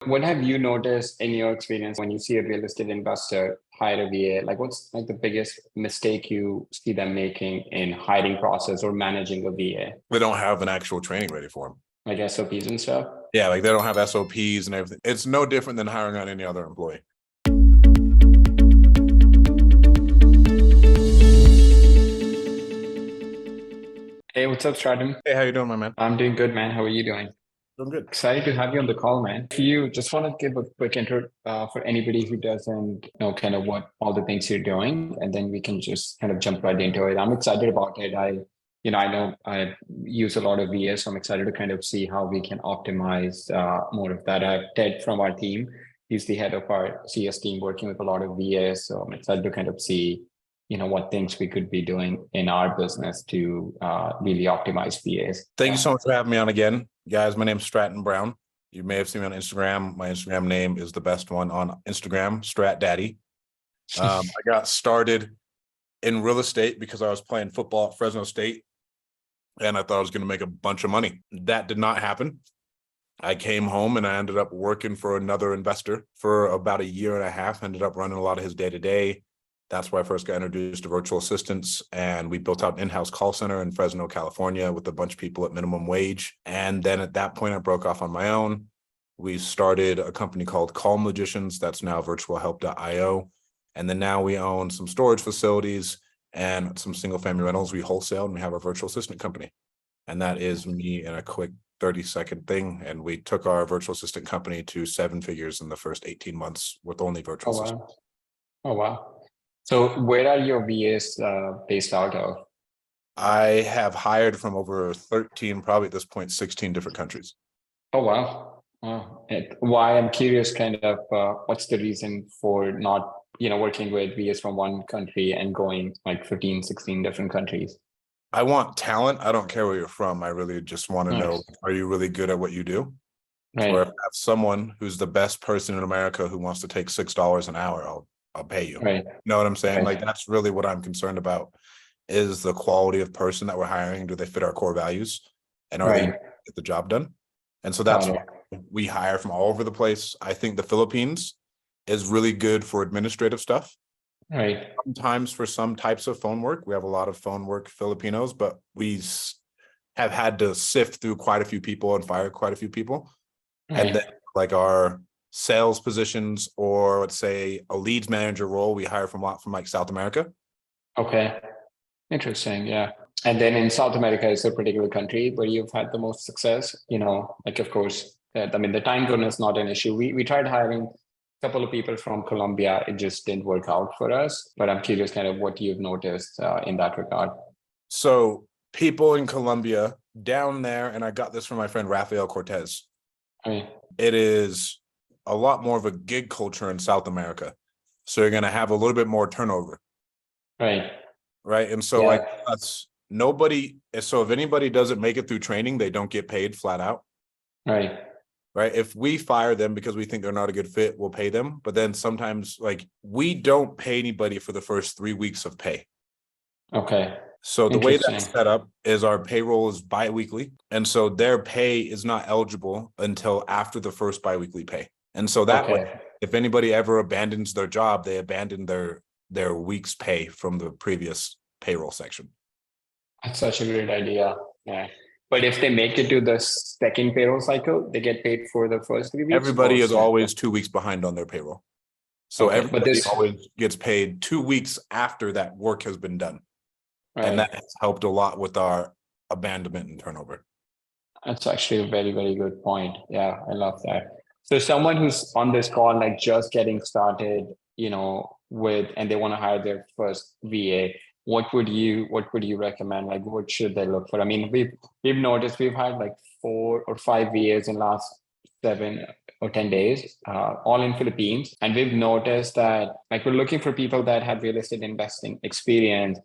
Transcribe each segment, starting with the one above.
What have you noticed in your experience when you see a real estate investor hire a VA? Like what's like the biggest mistake you see them making in hiring process or managing a VA? They don't have an actual training ready for them. Like SOPs and stuff? Yeah, like they don't have SOPs and everything. It's no different than hiring on any other employee. Hey, what's up, Stratton? Hey, how you doing, my man? I'm doing good, man. How are you doing? Doing good. Excited to have you on the call, man. If you just want to give a quick intro for anybody who doesn't know kind of what all the things you're doing, and then we can just kind of jump right into it. I'm excited about it. I know I use a lot of VAs, so I'm excited to kind of see how we can optimize more of that. I have Ted from our team. He's the head of our CS team working with a lot of VAs. So I'm excited to kind of see, what things we could be doing in our business to really optimize VAs. Thank you so much for having me on again. Guys, my name's Stratton Brown. You may have seen me on Instagram. My Instagram name is the best one on Instagram, Strat Daddy. I got started in real estate because I was playing football at Fresno State, and I thought I was going to make a bunch of money. That did not happen. I came home and I ended up working for another investor for about a year and a half, ended up running a lot of his day-to-day. That's where I first got introduced to virtual assistants, and we built out an in-house call center in Fresno, California with a bunch of people at minimum wage. And then at that point, I broke off on my own. We started a company called Call Magicians. That's now virtualhelp.io. And then now we own some storage facilities and some single family rentals. We wholesale and we have our virtual assistant company. And that is me in a quick 30-second thing. And we took our virtual assistant company to 7 figures in the first 18 months with only virtual assistants. Oh, wow. So where are your VAs based out of? I have hired from over 13, probably at this point, 16 different countries. Oh, wow. Why I'm curious kind of what's the reason for not, working with VAs from one country and going like 15, 16 different countries? I want talent. I don't care where you're from. I really just want to know, are you really good at what you do? Right. Or if I have someone who's the best person in America who wants to take $6 an hour, I'll pay you. Right. You know what I'm saying? Right. Like, that's really what I'm concerned about, is the quality of person that we're hiring. Do they fit our core values? And are they get the job done? And so that's why we hire from all over the place. I think the Philippines is really good for administrative stuff. Right. Sometimes for some types of phone work, we have a lot of phone work Filipinos, but we have had to sift through quite a few people and fire quite a few people. Right. And then like our sales positions, or let's say a leads manager role, we hire from like South America. Okay. Interesting. Yeah. And then in South America is a particular country where you've had the most success, like, of course, the time zone is not an issue. We tried hiring a couple of people from Colombia. It just didn't work out for us, but I'm curious kind of what you've noticed in that regard. So people in Colombia down there, and I got this from my friend Rafael Cortez. It is a lot more of a gig culture in South America. So you're going to have a little bit more turnover. Right. Right. And so like that's nobody. So if anybody doesn't make it through training, they don't get paid flat out. Right. Right. If we fire them because we think they're not a good fit, we'll pay them. But then sometimes like we don't pay anybody for the first 3 weeks of pay. Okay. So the way that's set up is our payroll is biweekly. And so their pay is not eligible until after the first biweekly pay. And so that way, if anybody ever abandons their job, they abandon their week's pay from the previous payroll section. That's such a great idea. Yeah. But if they make it to the second payroll cycle, they get paid for the first 3 weeks? Everybody is always 2 weeks behind on their payroll. So everybody always gets paid 2 weeks after that work has been done. Right. And that has helped a lot with our abandonment and turnover. That's actually a very, very good point. Yeah, I love that. So someone who's on this call, like just getting started, and they want to hire their first VA, what would you recommend? Like, what should they look for? I mean, we've noticed we've had like 4 or 5 VAs in the last 7 or 10 days, all in Philippines. And we've noticed that like we're looking for people that have real estate investing experience.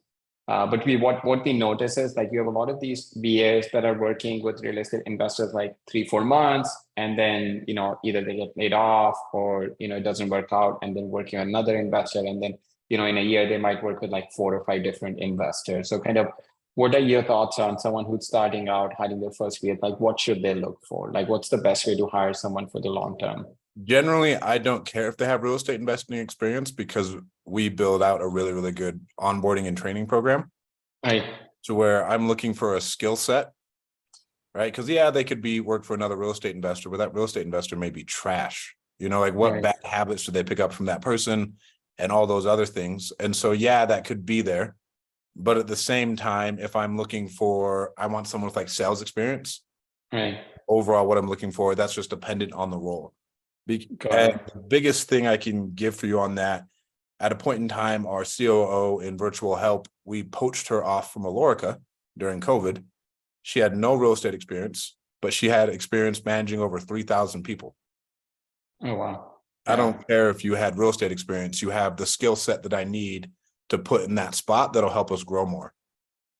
But what we notice is like you have a lot of these VAs that are working with real estate investors like 3-4 months, and then either they get laid off or it doesn't work out, and then working on another investor, and then in a year they might work with like 4 or 5 different investors. So kind of what are your thoughts on someone who's starting out hiring their first VA? Like what should they look for? Like what's the best way to hire someone for the long term? Generally, I don't care if they have real estate investing experience because we build out a really, really good onboarding and training program Right. to where I'm looking for a skill set, right? Because yeah, they could work for another real estate investor, but that real estate investor may be trash. You know, like what Right. bad habits do they pick up from that person and all those other things. And so, yeah, that could be there. But at the same time, if I'm looking for, I want someone with like sales experience, Right. overall, what I'm looking for, that's just dependent on the role. Got And it. the biggest thing I can give for you on that, at a point in time, our COO in virtual help, we poached her off from Alorica during COVID. She had no real estate experience, but she had experience managing over 3,000 people. Oh, wow. I don't care if you had real estate experience, you have the skill set that I need to put in that spot that'll help us grow more.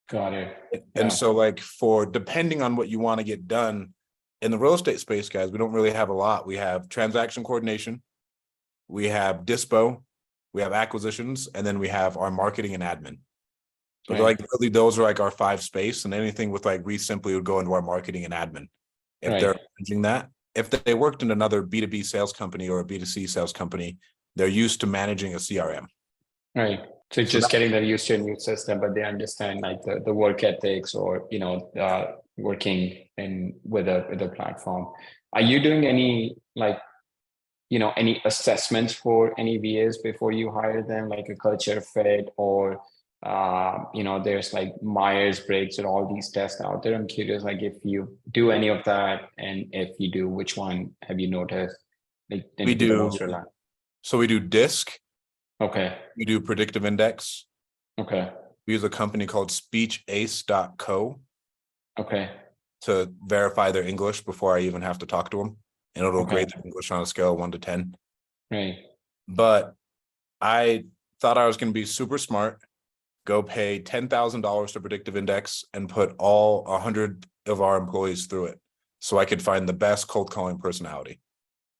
Got it. And so like for depending on what you want to get done in the real estate space, guys, we don't really have a lot. We have transaction coordination, we have dispo, we have acquisitions, and then we have our marketing and admin. But like really those are like our 5 space, and anything with like REsimpli would go into our marketing and admin. If they're managing that, if they worked in another B2B sales company or a B2C sales company, they're used to managing a CRM. Right. So just getting them used to a new system, but they understand like the work ethics or, you know, working with a platform. Are you doing any like, you know, any assessments for any VAs before you hire them, like a culture fit or, you know, there's like Myers-Briggs and all these tests out there. I'm curious, like if you do any of that, and if you do, which one have you noticed? Like We the do. most reliable? So we do DISC. Okay. We do predictive index. Okay. We use a company called speechace.co Okay. to verify their English before I even have to talk to them. And it'll grade their English on a scale of 1 to 10. Right. But I thought I was going to be super smart, go pay $10,000 to predictive index and put all 100 of our employees through it so I could find the best cold calling personality.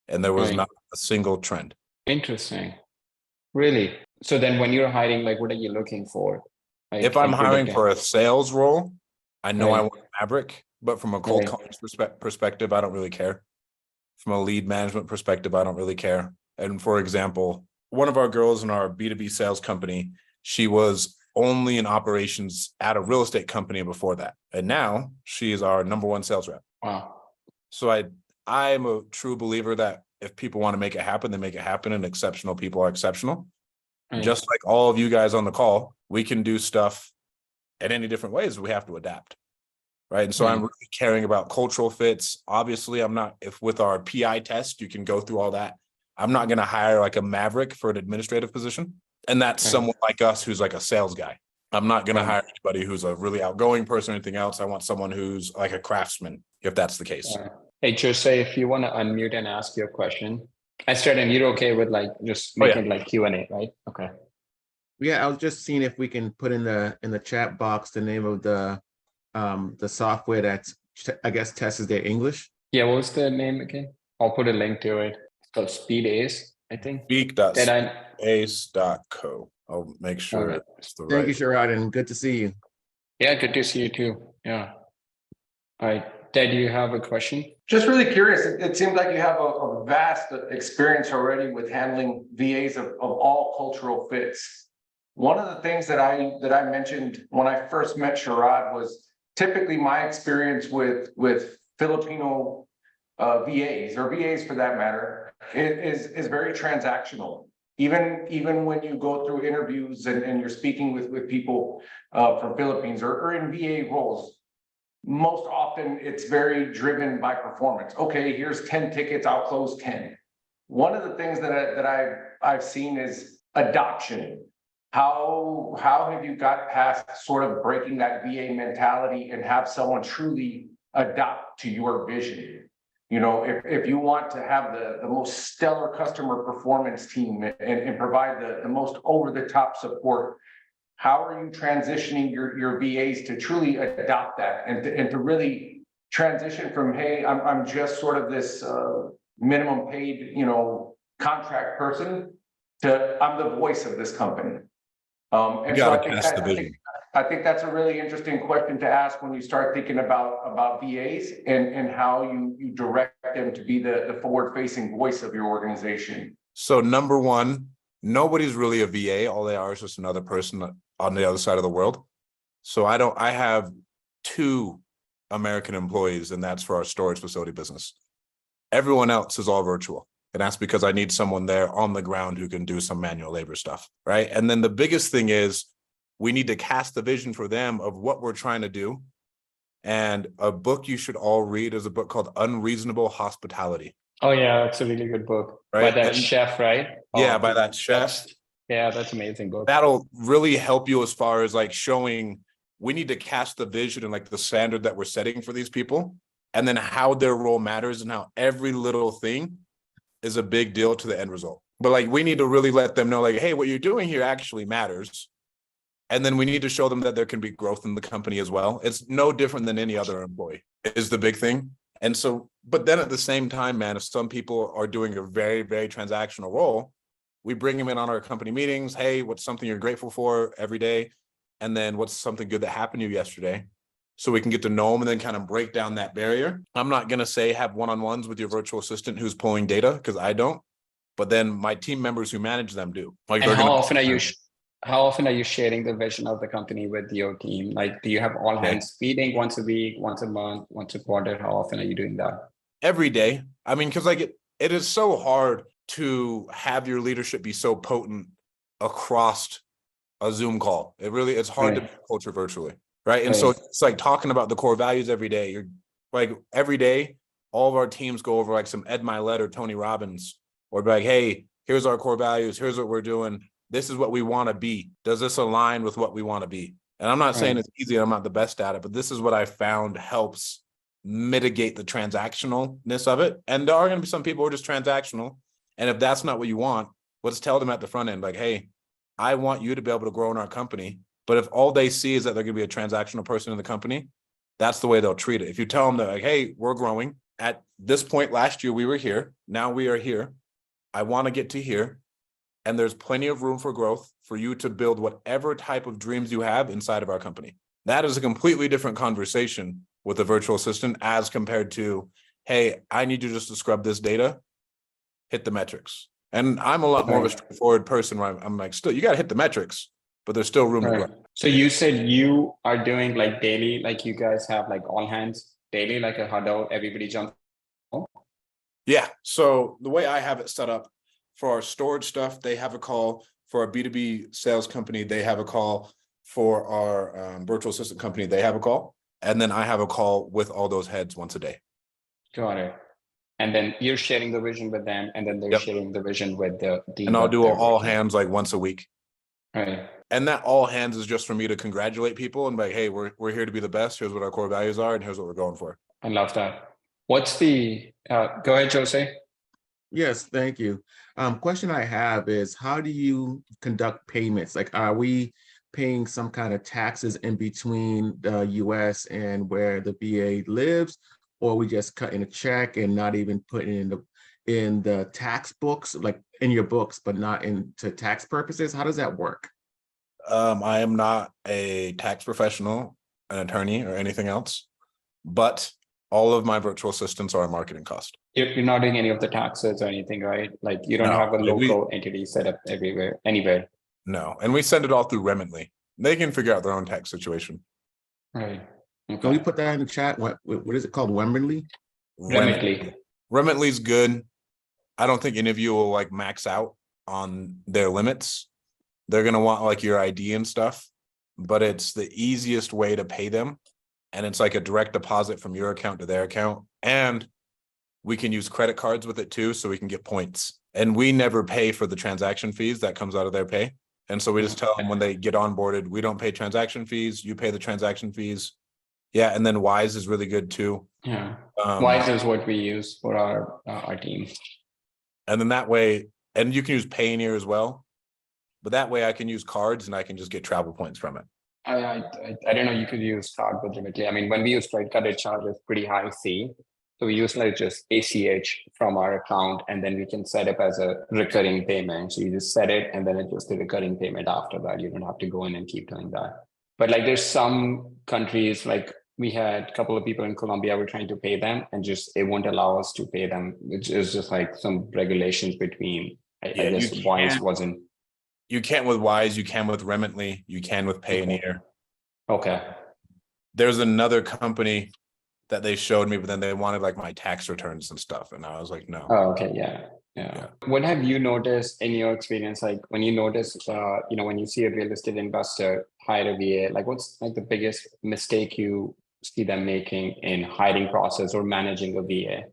And there was not a single trend. Interesting. Really? So then when you're hiring, like, what are you looking for? Like, If I'm hiring for a sales role, I know I want Maverick, but from a cold calling perspective, I don't really care. From a lead management perspective, I don't really care. And for example, one of our girls in our B2B sales company, she was only in operations at a real estate company before that. And now she is our #1 sales rep. Wow. So I'm a true believer that if people want to make it happen, they make it happen, and exceptional people are exceptional. Just like all of you guys on the call, we can do stuff in any different ways. We have to adapt. Right. And so I'm really caring about cultural fits. Obviously, I'm not, if with our PI test, you can go through all that. I'm not going to hire like a maverick for an administrative position. And that's someone like us who's like a sales guy. I'm not going to hire anybody who's a really outgoing person or anything else. I want someone who's like a craftsman, if that's the case. Hey, Jose, if you want to unmute and ask your question. Stratton, you're okay with like just making like Q&A, right? Okay. Yeah, I was just seeing if we can put in the chat box the name of the software that's, I guess, tests their English. Yeah, what was the name again? I'll put a link to it. It's called Speed Ace, I think. Speak.ace.co. I'll make sure it's the right. Thank you, Sherrod, and good to see you. Yeah, good to see you too. Yeah. All right. Ted, do you have a question? Just really curious. It seems like you have a vast experience already with handling VAs of all cultural fits. One of the things that I mentioned when I first met Sherrod was typically my experience with Filipino VAs, or VAs for that matter, is very transactional. Even when you go through interviews and you're speaking with people from Philippines or in VA roles, most often it's very driven by performance. Okay, here's 10 tickets, I'll close 10. One of the things that I've seen is adoption. How have you got past sort of breaking that VA mentality and have someone truly adopt to your vision? You know, if you want to have the most stellar customer performance team and provide the most over-the-top support, how are you transitioning your VAs to truly adopt that and to really transition from, hey, I'm just sort of this minimum paid, you know, contract person, to I'm the voice of this company. And so I think I think that's a really interesting question to ask when you start thinking about VAs and how you direct them to be the forward-facing voice of your organization. So number one, nobody's really a VA. All they are is just another person on the other side of the world. So I have 2 American employees, and that's for our storage facility business. Everyone else is all virtual. And that's because I need someone there on the ground who can do some manual labor stuff, right? And then the biggest thing is we need to cast the vision for them of what we're trying to do. And a book you should all read is a book called Unreasonable Hospitality. Oh yeah, that's a really good book. Right. By that And- chef, right? Yeah, Oh, by that chef. Yeah, that's amazing book. That'll really help you as far as like showing we need to cast the vision and like the standard that we're setting for these people, and then how their role matters and how every little thing is a big deal to the end result. But like we need to really let them know like, hey, what you're doing here actually matters. And then we need to show them that there can be growth in the company as well. It's no different than any other employee is the big thing. And so, but then at the same time, man, if some people are doing a very, very transactional role, we bring them in on our company meetings. Hey, what's something you're grateful for every day? And then what's something good that happened to you yesterday? So we can get to know them and then kind of break down that barrier. I'm not going to say have one-on-ones with your virtual assistant who's pulling data because I don't, but then my team members who manage them do. Like And they're how gonna- often are you sharing the vision of the company with your team? Like, do you have all hands meeting once a week, once a month, once a quarter? How often are you doing that? Every day. I mean, because like it is so hard to have your leadership be so potent across a Zoom call. It's hard to Right. build culture virtually. Right. And so Right. it's like talking about the core values every day. You're like every day, all of our teams go over like some Ed Milet or Tony Robbins, or be like, hey, here's our core values. Here's what we're doing. This is what we want to be. Does this align with what we want to be? And I'm not saying Right. it's easy. I'm not the best at it, but this is what I found helps mitigate the transactionalness of it. And there are going to be some people who are just transactional. And if that's not what you want, let's tell them at the front end, like, hey, I want you to be able to grow in our company. But if all they see is that they're going to be a transactional person in the company, that's the way they'll treat it. If you tell them that, like, hey, we're growing. At this point last year, we were here. Now we are here. I want to get to here. And there's plenty of room for growth for you to build whatever type of dreams you have inside of our company. That is a completely different conversation with a virtual assistant as compared to, hey, I need you just to scrub this data, hit the metrics. And I'm a lot more of a straightforward person where I'm like, still, you got to hit the metrics, but there's still room to Right. grow. So you said you are doing like daily, like you guys have like all hands daily, like a huddle, everybody jump. Yeah. So the way I have it set up for our storage stuff, they have a call. For our B2B sales company, they have a call. For our virtual assistant company, they have a call. And then I have a call with all those heads once a day. Got it. And then you're sharing the vision with them, and then they're Yep. sharing the vision with the team. And I'll that do they're all working. hands like once a week. Right. And that all hands is just for me to congratulate people and be like, hey, we're here to be the best. Here's what our core values are, and here's what we're going for. I love that. What's the go ahead, Jose? Yes, thank you. Question I have is, how do you conduct payments? Like, are we paying some kind of taxes in between the US and where the VA lives? Or are we just cutting a check and not even putting in the tax books, like in your books, but not into tax purposes? How does that work? I am not a tax professional, an attorney, or anything else, but all of my virtual assistants are a marketing cost. You're not doing any of the taxes or anything, right? Like you don't No, have a like local entity set up anywhere. No, and we send it all through REsimpli. They can figure out their own tax situation. Right. Can we put that in the chat? What is it called? Wemberly? REsimpli. REsimpli's good. I don't think any of you will like max out on their limits. They're going to want like your ID and stuff, but it's the easiest way to pay them. And it's like a direct deposit from your account to their account. And we can use credit cards with it too, so we can get points. And we never pay for the transaction fees that comes out of their pay. And so we just tell them when they get onboarded, we don't pay transaction fees, you pay the transaction fees. Yeah, and then Wise is really good too. Yeah. Wise is what we use for our team. And then that way, and you can use Payoneer as well. But that way I can use cards and I can just get travel points from it. I don't know, you could use card with REsimpli. I mean, when we use credit card, it charges pretty high fee. So we use like just ACH from our account, and then we can set up as a recurring payment. So you just set it, and then it's just a recurring payment after that. You don't have to go in and keep doing that. But like there's some countries, like we had a couple of people in Colombia were trying to pay them and just it won't allow us to pay them, which is just like some regulations between, I Yeah, guess Wise wasn't. You can't with Wise, you can with REsimpli, you can with Payoneer. Okay. There's another company that they showed me, but then they wanted like my tax returns and stuff. And I was like, no. Oh, okay. Yeah. What have you noticed in your experience? Like when you notice, when you see a real estate investor hire a VA, like what's like the biggest mistake you see them making in hiring process or managing a VA?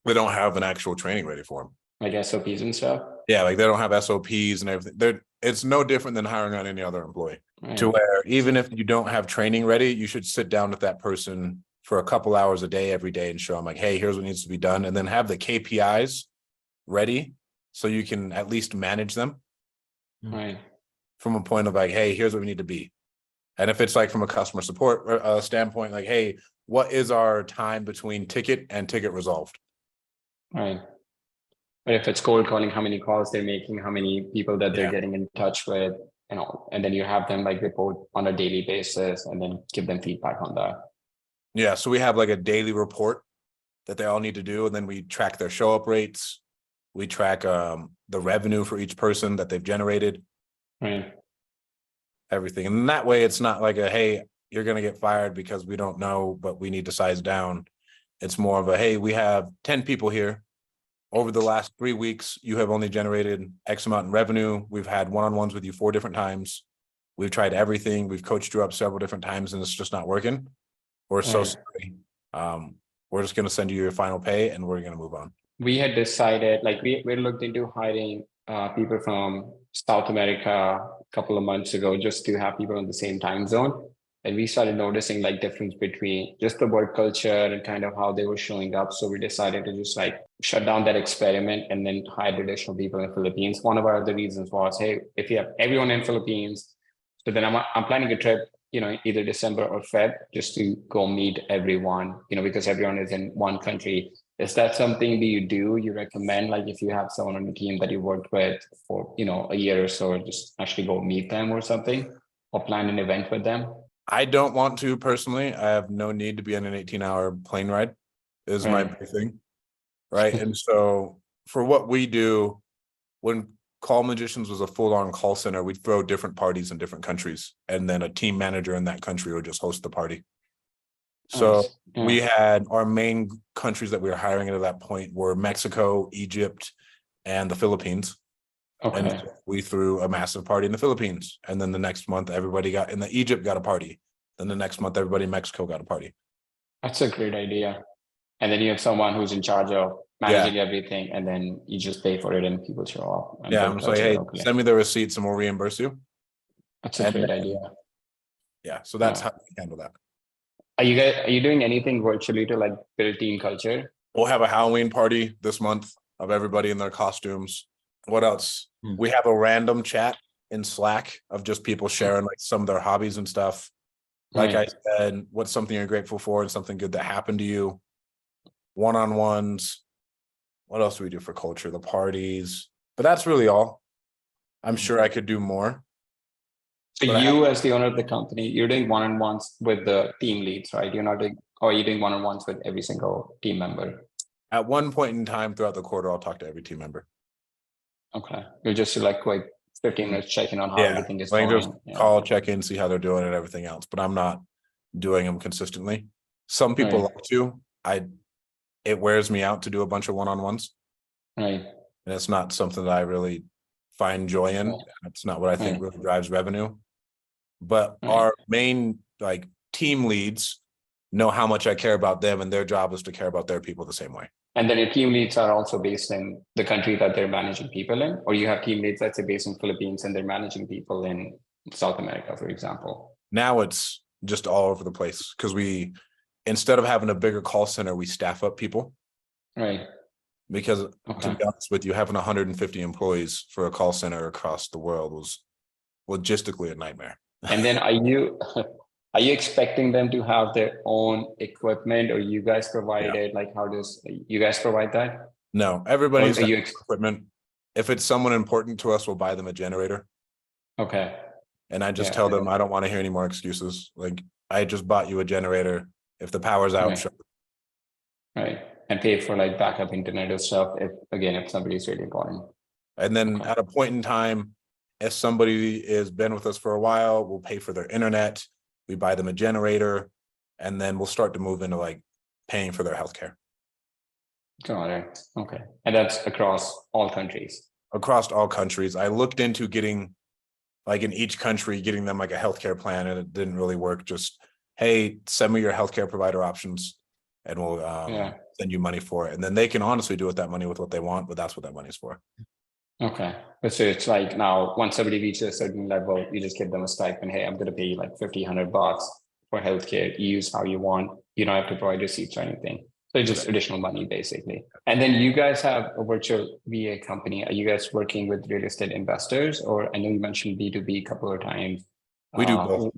They don't have an actual training ready for them. Like SOPs and stuff? Yeah, like they don't have SOPs and everything. It's no different than hiring on any other employee. Right. To where even if you don't have training ready, you should sit down with that person for a couple hours a day, every day, and show them like, hey, here's what needs to be done. And then have the KPIs ready so you can at least manage them. Right. From a point of like, hey, here's what we need to be. And if it's like from a customer support standpoint, like, hey, what is our time between ticket and ticket resolved? Right. But if it's cold calling, how many calls they're making, how many people that they're getting in touch with, and then you have them like report on a daily basis and then give them feedback on that. Yeah. So we have like a daily report that they all need to do. And then we track their show up rates. We track the revenue for each person that they've generated. Right. Everything. And that way it's not like hey, you're going to get fired because we don't know, but we need to size down. It's more of hey, we have 10 people here. Over the last 3 weeks, you have only generated X amount in revenue. We've had one-on-ones with you 4 different times. We've tried everything. We've coached you up several different times and it's just not working. We're so sorry. We're just going to send you your final pay and we're going to move on. We had decided, like we looked into hiring people from South America a couple of months ago just to have people in the same time zone. And we started noticing like difference between just the work culture and kind of how they were showing up. So we decided to just like shut down that experiment and then hire additional people in the Philippines. One of our other reasons was, hey, if you have everyone in Philippines, so then I'm planning a trip, either December or Feb, just to go meet everyone, because everyone is in one country. Is that something that you recommend? Like if you have someone on the team that you worked with for, a year or so, just actually go meet them or something, or plan an event with them? I don't want to personally. I have no need to be on an 18-hour plane ride is my big thing. Right. And so for what we do, when Call Magicians was a full-on call center, we'd throw different parties in different countries. And then a team manager in that country would just host the party. So we had our main countries that we were hiring at that point were Mexico, Egypt, and the Philippines. Okay. And so we threw a massive party in the Philippines. And then the next month, everybody in the Egypt got a party. Then the next month, everybody in Mexico got a party. That's a great idea. And then you have someone who's in charge of managing everything, and then you just pay for it and people show up. Yeah, I'm just like, hey, send me the receipts and we'll reimburse you. That's a great idea. Yeah, so that's how we handle that. Are you doing anything virtually to like build team culture? We'll have a Halloween party this month of everybody in their costumes. What else? We have a random chat in Slack of just people sharing like some of their hobbies and stuff. Like I said, what's something you're grateful for and something good that happened to you. One-on-ones. What else do we do for culture? The parties. But that's really all. I'm sure I could do more. So you as the owner of the company, you're doing one-on-ones with the team leads, right? You're not doing, or are you doing one-on-ones with every single team member? At one point in time throughout the quarter, I'll talk to every team member. Okay. You're just like 15 minutes checking on how everything is going. Just call, check in, see how they're doing and everything else, but I'm not doing them consistently. Some people like to. It wears me out to do a bunch of one-on-ones. Right. And it's not something that I really find joy in. It's not what I think really drives revenue. But our main team leads know how much I care about them, and their job is to care about their people the same way. And then your team leads are also based in the country that they're managing people in, or you have team leads that's based in Philippines and they're managing people in South America, for example. Now it's just all over the place because instead of having a bigger call center, we staff up people. Right. Because to be honest with you, having 150 employees for a call center across the world was logistically a nightmare. And then are you expecting them to have their own equipment, or you guys provide it? Like, how does you guys provide that? No, everybody's equipment. If it's someone important to us, we'll buy them a generator. Okay. And I just Yeah. tell them, I don't want to hear any more excuses. Like, I just bought you a generator. If the power's out, Right. shut Right. And pay for like backup internet or stuff if somebody's really important. And then Okay. at a point in time, if somebody has been with us for a while, we'll pay for their internet, we buy them a generator, and then we'll start to move into like paying for their healthcare. Got it. Okay. And that's across all countries. Across all countries. I looked into getting, like in each country, getting them like a healthcare plan, and it didn't really work. Just, hey, send me your healthcare provider options and we'll send you money for it. And then they can honestly do with that money with what they want, but that's what that money's for. Okay. But so it's like now once somebody reaches a certain level, you just give them a stipend. Hey, I'm going to pay you like $50-100 for healthcare. You use how you want. You don't have to provide receipts or anything. So it's just additional money basically. And then you guys have a virtual VA company. Are you guys working with real estate investors, or I know you mentioned B2B a couple of times. We do both.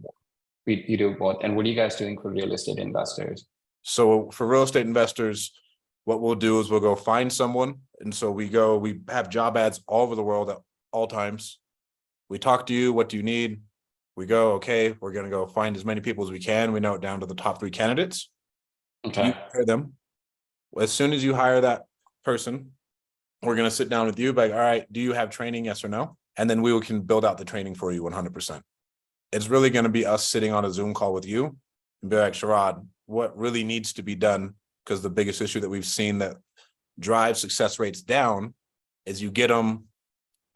You do both. And what are you guys doing for real estate investors? So for real estate investors, what we'll do is we'll go find someone. And so we have job ads all over the world at all times. We talk to you, what do you need? We go, okay, we're going to go find as many people as we can. We know it down to the top 3 candidates. Okay. You hire them. As soon as you hire that person, we're going to sit down with you, like, all right, do you have training? Yes or no? And then we can build out the training for you 100%. It's really going to be us sitting on a Zoom call with you and be like, Sharad, what really needs to be done? Because the biggest issue that we've seen that drives success rates down is you get them,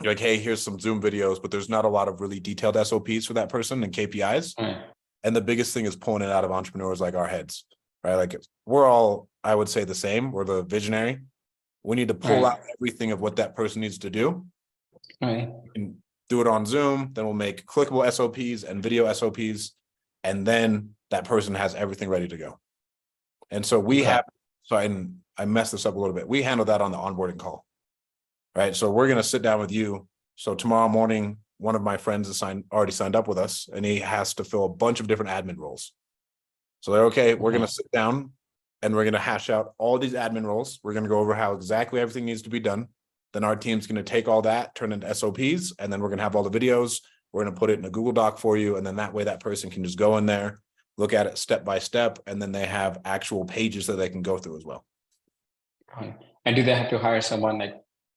you're like, hey, here's some Zoom videos, but there's not a lot of really detailed SOPs for that person and KPIs. Right. And the biggest thing is pulling it out of entrepreneurs like our heads, right? Like we're all, I would say the same. We're the visionary. We need to pull out everything of what that person needs to do. Right. And do it on Zoom. Then we'll make clickable SOPs and video SOPs. And then that person has everything ready to go. And so I messed this up a little bit. We handle that on the onboarding call, right? So we're going to sit down with you. So tomorrow morning, one of my friends is already signed up with us, and he has to fill a bunch of different admin roles. So they're okay. We're going to sit down and we're going to hash out all these admin roles. We're going to go over how exactly everything needs to be done. Then our team's going to take all that, turn into SOPs, and then we're going to have all the videos. We're going to put it in a Google Doc for you. And then that way that person can just go in there, look at it step by step, and then they have actual pages that they can go through as well. Right. And do they have to hire someone like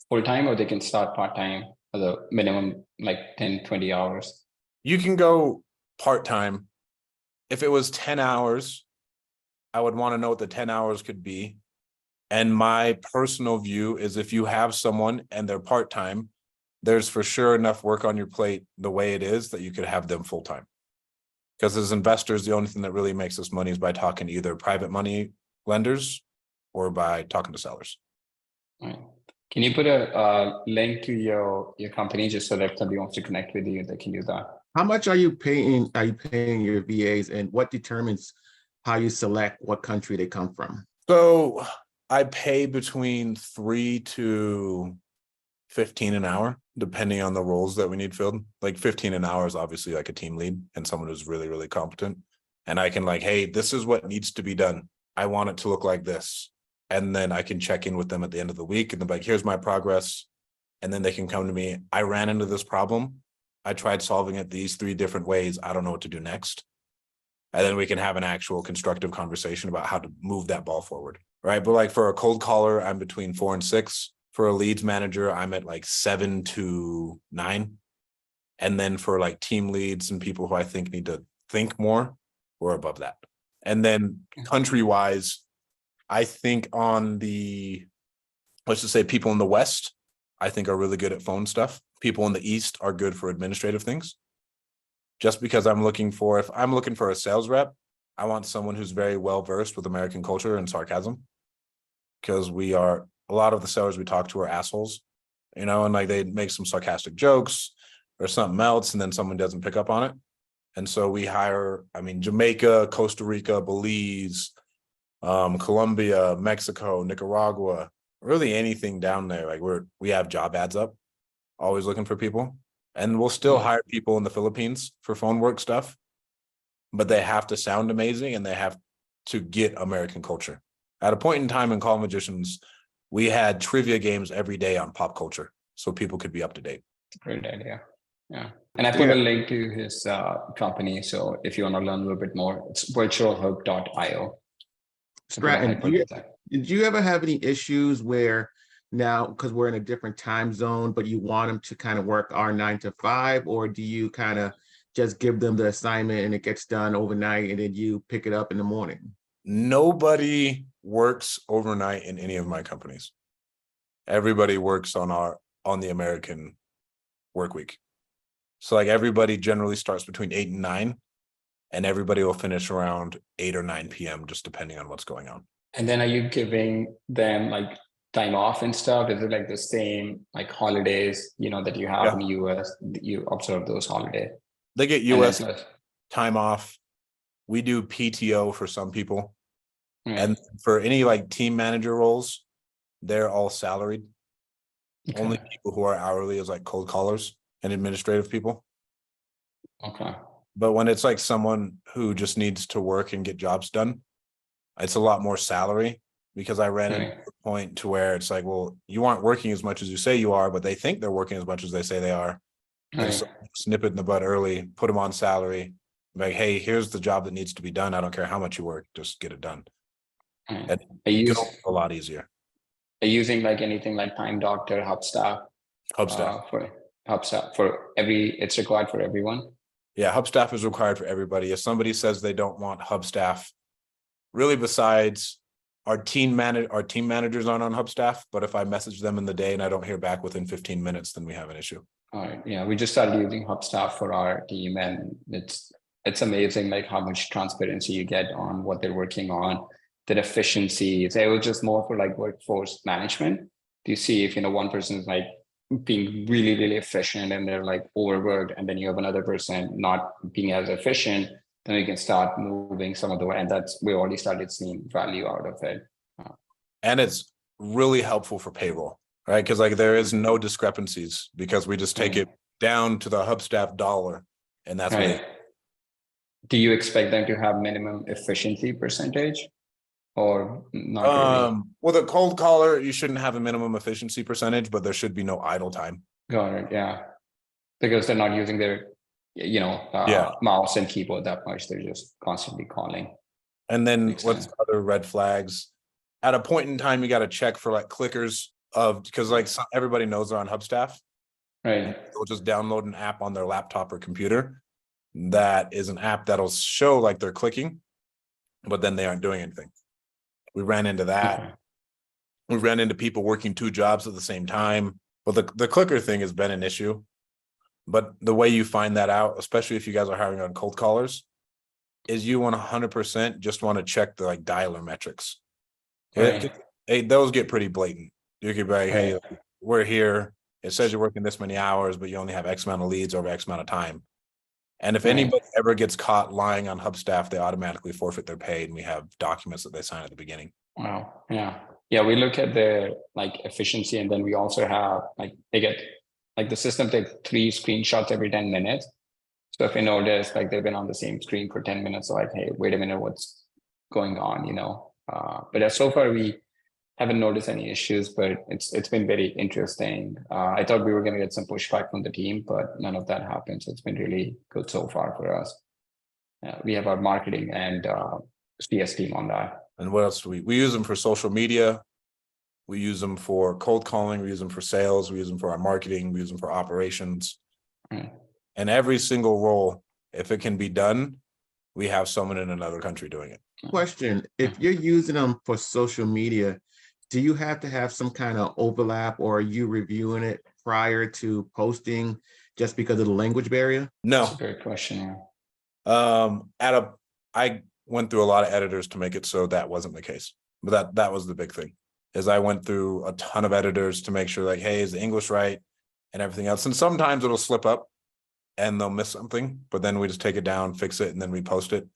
full-time, or they can start part-time for the minimum like 10-20 hours? You can go part-time. If it was 10 hours, I would want to know what the 10 hours could be. And my personal view is if you have someone and they're part-time, there's for sure enough work on your plate the way it is that you could have them full-time. Because as investors, the only thing that really makes us money is by talking to either private money lenders or by talking to sellers. Right. Can you put a link to your company just so that somebody wants to connect with you, they can do that? How much are you paying your VAs, and what determines how you select what country they come from? So I pay between $3 to $15 an hour, depending on the roles that we need filled. Like $15 an hour is obviously like a team lead and someone who's really, really competent. And I can like, hey, this is what needs to be done. I want it to look like this. And then I can check in with them at the end of the week and they're like, here's my progress. And then they can come to me. I ran into this problem. I tried solving it these 3 different ways. I don't know what to do next. And then we can have an actual constructive conversation about how to move that ball forward. Right. But like for a cold caller, I'm between 4 and 6. For a leads manager, I'm at like 7 to 9. And then for like team leads and people who I think need to think more, we're above that. And then country-wise, I think on the, let's just say people in the West, I think are really good at phone stuff. People in the East are good for administrative things. Just because if I'm looking for a sales rep, I want someone who's very well-versed with American culture and sarcasm. Because a lot of the sellers we talk to are assholes, and like they make some sarcastic jokes or something else, and then someone doesn't pick up on it. And so we hire, Jamaica, Costa Rica, Belize, Colombia, Mexico, Nicaragua, really anything down there. Like we have job ads up, always looking for people. And we'll still hire people in the Philippines for phone work stuff, but they have to sound amazing and they have to get American culture. At a point in time in Call Magicians, we had trivia games every day on pop culture so people could be up to date. Great idea. Yeah. And I put a link to his company. So if you want to learn a little bit more, it's virtualhub.io. Stratton, did you ever have any issues where now, because we're in a different time zone, but you want them to kind of work our 9 to 5, or do you kind of just give them the assignment and it gets done overnight and then you pick it up in the morning? Nobody works overnight in any of my companies. Everybody works on the American work week. So like everybody generally starts between 8 and 9, and everybody will finish around 8 or 9 p.m. just depending on what's going on. And then are you giving them like time off and stuff? Is it like the same like holidays, that you have in the US? You observe those holidays? They get US time off. We do PTO for some people. And for any like team manager roles, they're all salaried. Okay. Only people who are hourly is like cold callers and administrative people. Okay. But when it's like someone who just needs to work and get jobs done, it's a lot more salary, because I ran into the point to where it's like, well, you aren't working as much as you say you are, but they think they're working as much as they say they are. So snip it in the bud early, put them on salary, like, hey, here's the job that needs to be done. I don't care how much you work, just get it done. And it's a lot easier. Are you using like anything like Time Doctor, Hubstaff? Hubstaff for it's required for everyone? Yeah, Hubstaff is required for everybody. If somebody says they don't want Hubstaff, really besides our team managers aren't on Hubstaff, but if I message them in the day and I don't hear back within 15 minutes, then we have an issue. All right. Yeah, we just started using Hubstaff for our team, and it's amazing like how much transparency you get on what they're working on, the efficiencies. It was just more for like workforce management to see if one person is like being really, really efficient and they're like overworked, and then you have another person not being as efficient, then you can start moving some of the way. And we already started seeing value out of it. And it's really helpful for payroll, right? Because like there is no discrepancies, because we just take it down to the Hubstaff dollar, and that's what it. Do you expect them to have minimum efficiency percentage? Or not really? With a cold caller, you shouldn't have a minimum efficiency percentage, but there should be no idle time. Got it. Yeah, because they're not using their, mouse and keyboard that much. They're just constantly calling. And then what's other red flags? At a point in time, you got to check for like clickers because like everybody knows they're on Hubstaff. Right. They'll just download an app on their laptop or computer. That is an app that'll show like they're clicking, but then they aren't doing anything. We ran into that. Okay. We ran into people working 2 jobs at the same time. Well, the clicker thing has been an issue, but the way you find that out, especially if you guys are hiring on cold callers, is you 100% just want to check the like dialer metrics. Right. Those get pretty blatant. You could be like, hey, we're here. It says you're working this many hours, but you only have X amount of leads over X amount of time. And if anybody ever gets caught lying on Hubstaff, they automatically forfeit their pay, and we have documents that they sign at the beginning. Wow. Yeah. Yeah. We look at their like efficiency, and then we also have like they get like the system takes 3 screenshots every 10 minutes. So if you notice like they've been on the same screen for 10 minutes, so like, hey, wait a minute, what's going on? But so far we haven't noticed any issues, but it's been very interesting. I thought we were going to get some pushback from the team, but none of that happened. So it's been really good so far for us. We have our marketing and CS team on that. And what else do we use them for? Social media. We use them for cold calling. We use them for sales. We use them for our marketing. We use them for operations. And every single role, if it can be done, we have someone in another country doing it. Question: if you're using them for social media, do you have to have some kind of overlap, or are you reviewing it prior to posting just because of the language barrier? No. That's a great question. I went through a lot of editors to make it so that wasn't the case. But that was the big thing, is I went through a ton of editors to make sure like, hey, is the English right and everything else. And sometimes it'll slip up and they'll miss something, but then we just take it down, fix it, and then repost it.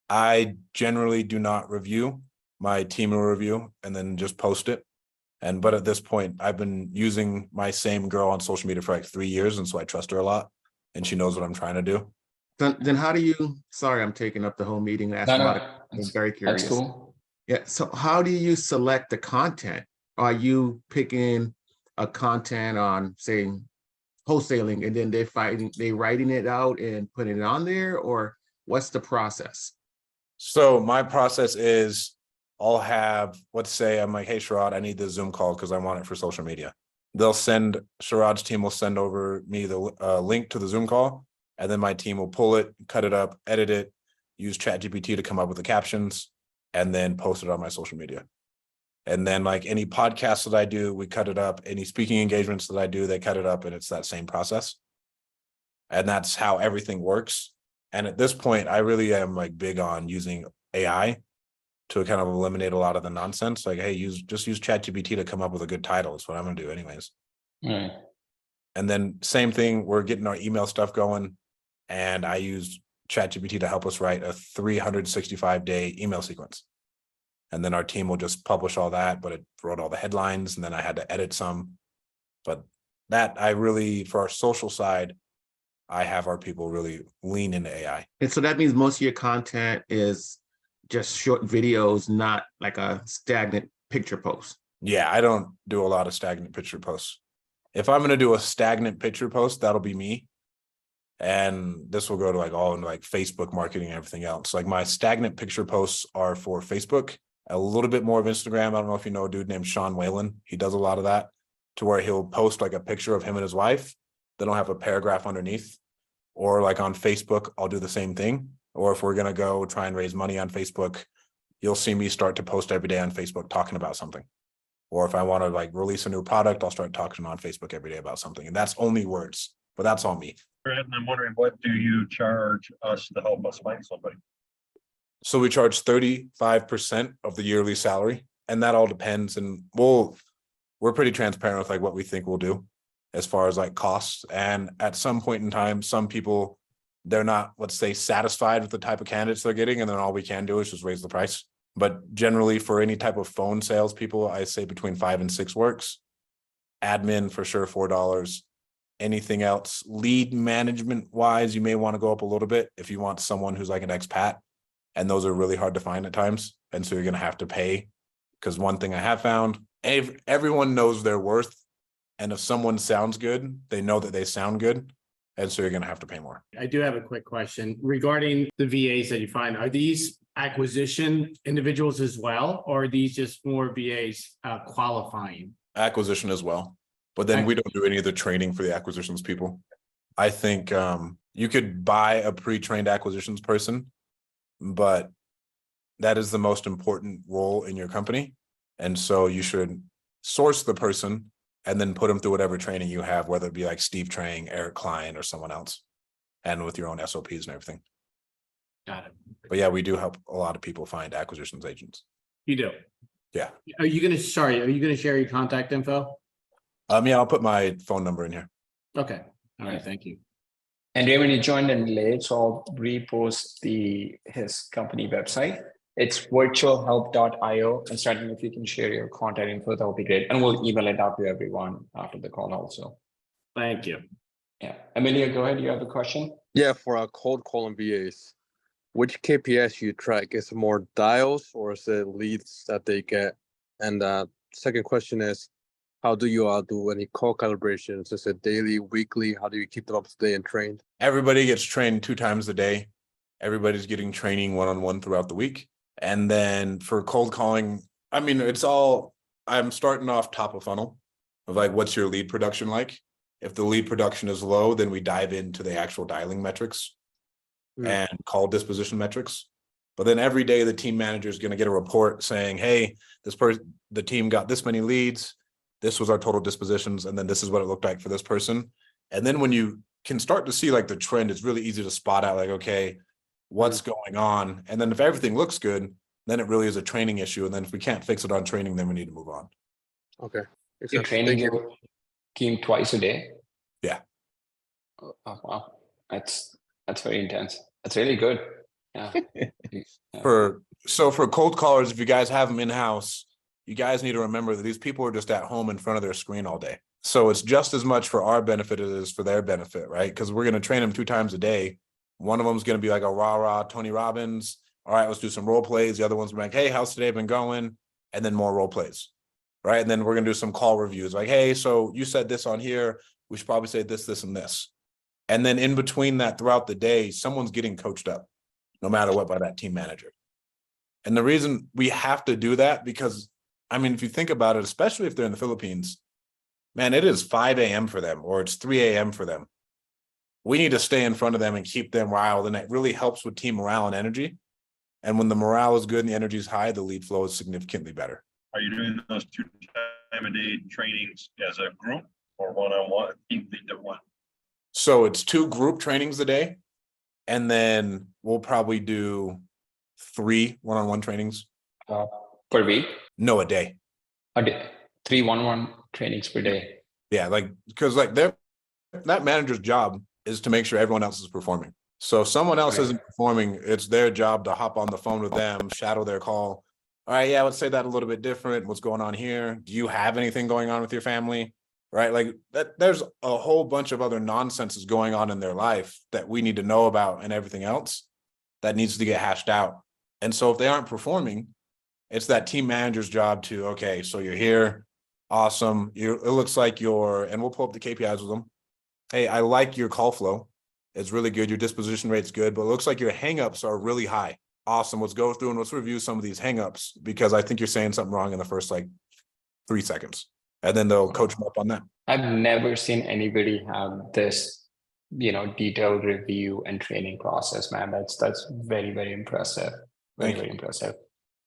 I generally do not review. My team will review and then just post it. But at this point, I've been using my same girl on social media for like 3 years. And so I trust her a lot, and she knows what I'm trying to do. Then how do you, sorry, I'm taking up the whole meeting. I'm very curious. That's cool. Yeah. So how do you select the content? Are you picking a content on, say, wholesaling and then they writing it out and putting it on there, or what's the process? So my process is I'll have, let's say I'm like, hey, Sherrod, I need this Zoom call because I want it for social media. Sherrod's team will send over me the link to the Zoom call, and then my team will pull it, cut it up, edit it, use ChatGPT to come up with the captions, and then post it on my social media. And then like any podcasts that I do, we cut it up. Any speaking engagements that I do, they cut it up, and it's that same process. And that's how everything works. And at this point, I really am like big on using AI to kind of eliminate a lot of the nonsense. Like, hey, just use ChatGPT to come up with a good title. Is what I'm gonna do anyways. Right. And then same thing, we're getting our email stuff going, and I use ChatGPT to help us write a 365-day email sequence. And then our team will just publish all that, but it wrote all the headlines, and then I had to edit some. But that for our social side, I have our people really lean into AI. And so that means most of your content is just short videos, not like a stagnant picture post. Yeah, I don't do a lot of stagnant picture posts. If I'm going to do a stagnant picture post, that'll be me. And this will go to like all in like Facebook marketing and everything else. Like my stagnant picture posts are for Facebook, a little bit more of Instagram. I don't know if you know a dude named Sean Whalen. He does a lot of that, to where he'll post like a picture of him and his wife. They don't have a paragraph underneath. Or like on Facebook, I'll do the same thing. Or if we're going to go try and raise money on Facebook, you'll see me start to post every day on Facebook talking about something. Or if I want to like release a new product, I'll start talking on Facebook every day about something. And that's only words, but that's all me. And I'm wondering, what do you charge us to help us find somebody? So we charge 35% of the yearly salary, and that all depends. And we're pretty transparent with like what we think we'll do as far as like costs. And at some point in time, some people, they're not, let's say, satisfied with the type of candidates they're getting. And then all we can do is just raise the price. But generally for any type of phone sales people, I say between 5 and 6 works. Admin for sure, $4. Anything else, lead management wise, you may want to go up a little bit if you want someone who's like an expat. And those are really hard to find at times. And so you're going to have to pay, because one thing I have found, everyone knows their worth. And if someone sounds good, they know that they sound good. And so you're going to have to pay more. I do have a quick question regarding the VAs that you find. Are these acquisition individuals as well, or are these just more VAs qualifying? Acquisition as well. But then we don't do any of the training for the acquisitions people. I think you could buy a pre-trained acquisitions person, but that is the most important role in your company. And so you should source the person and then put them through whatever training you have, whether it be like Steve Trang, Eric Klein, or someone else, and with your own SOPs and everything. Got it. But yeah, we do help a lot of people find acquisitions agents. You do? Yeah. Are you going to share your contact info? Yeah, I'll put my phone number in here. Okay. All right. Thank you. And Raymond, you joined in late, so I'll repost his company website. It's virtualhelp.io. And Stratton, if you can share your contact info, that would be great. And we'll email it out to everyone after the call also. Thank you. Yeah. Amelia, go ahead. You have a question? Yeah, for our cold calling VAs, which KPIs you track? Is it more dials or is it leads that they get? And second question is, how do you do any call calibrations? Is it daily, weekly? How do you keep them up to date and trained? Everybody gets trained 2 times a day. Everybody's getting training one-on-one throughout the week. And then for cold calling, I mean, I'm starting off top of funnel of like, what's your lead production like? If the lead production is low, then we dive into the actual dialing metrics and call disposition metrics. But then every day the team manager is going to get a report saying, hey, the team got this many leads. This was our total dispositions. And then this is what it looked like for this person. And then when you can start to see like the trend, it's really easy to spot out like, okay, what's going on? And then if everything looks good, then it really is a training issue. And then if we can't fix it on training, then we need to move on. Okay. You're training your team twice a day? Yeah. Oh, wow. That's very intense. That's really good. Yeah. For cold callers, if you guys have them in-house, you guys need to remember that these people are just at home in front of their screen all day. So it's just as much for our benefit as it is for their benefit, right? Because we're going to train them 2 times a day. One of them is going to be like a rah-rah Tony Robbins. All right, let's do some role plays. The other one's like, hey, how's today been going? And then more role plays, right? And then we're going to do some call reviews like, hey, so you said this on here. we should probably say this, this, and this. And then in between that, throughout the day, someone's getting coached up, no matter what, by that team manager. And the reason we have to do that, because, I mean, if you think about it, especially if they're in the Philippines, man, it is 5 a.m. for them, or it's 3 a.m. for them. We need to stay in front of them and keep them riled. And it really helps with team morale and energy. And when the morale is good and the energy is high, the lead flow is significantly better. Are you doing those 2 time a day trainings as a group or one-on-one, team lead to one? So it's 2 group trainings a day. And then we'll probably do 3 one-on-one trainings. Per week? No, a day. A day. 3 1-on-1 trainings per day. Yeah, like, because like that manager's job is to make sure everyone else is performing. So if someone else isn't performing, it's their job to hop on the phone with them, shadow their call. All right, yeah, let's say that a little bit different. What's going on here? Do you have anything going on with your family? Right? Like that, there's a whole bunch of other nonsenses going on in their life that we need to know about, and everything else that needs to get hashed out. And so if they aren't performing, it's that team manager's job to, okay, so you're here. Awesome. It looks like and we'll pull up the KPIs with them. Hey, I like your call flow. It's really good. Your disposition rate's good, but it looks like your hangups are really high. Awesome. Let's go through and let's review some of these hangups, because I think you're saying something wrong in the first like 3 seconds. And then they'll coach them up on that. I've never seen anybody have this, detailed review and training process, man. That's very, very impressive. Very impressive.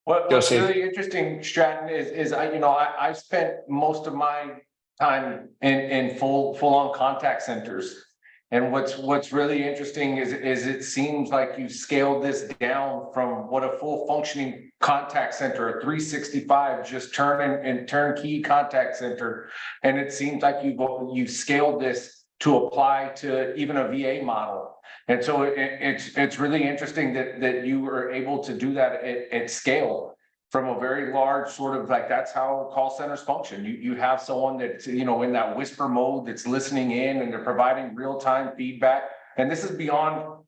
What's really interesting, Stratton, is I spent most of my time in full-on contact centers. And what's really interesting is it seems like you scaled this down from what a full functioning contact center, a 365 just turnkey contact center. And it seems like you've scaled this to apply to even a VA model. And so it's really interesting that you were able to do that at scale from a very large sort of like, that's how call centers function. You have someone that's, in that whisper mode that's listening in, and they're providing real-time feedback. And this is beyond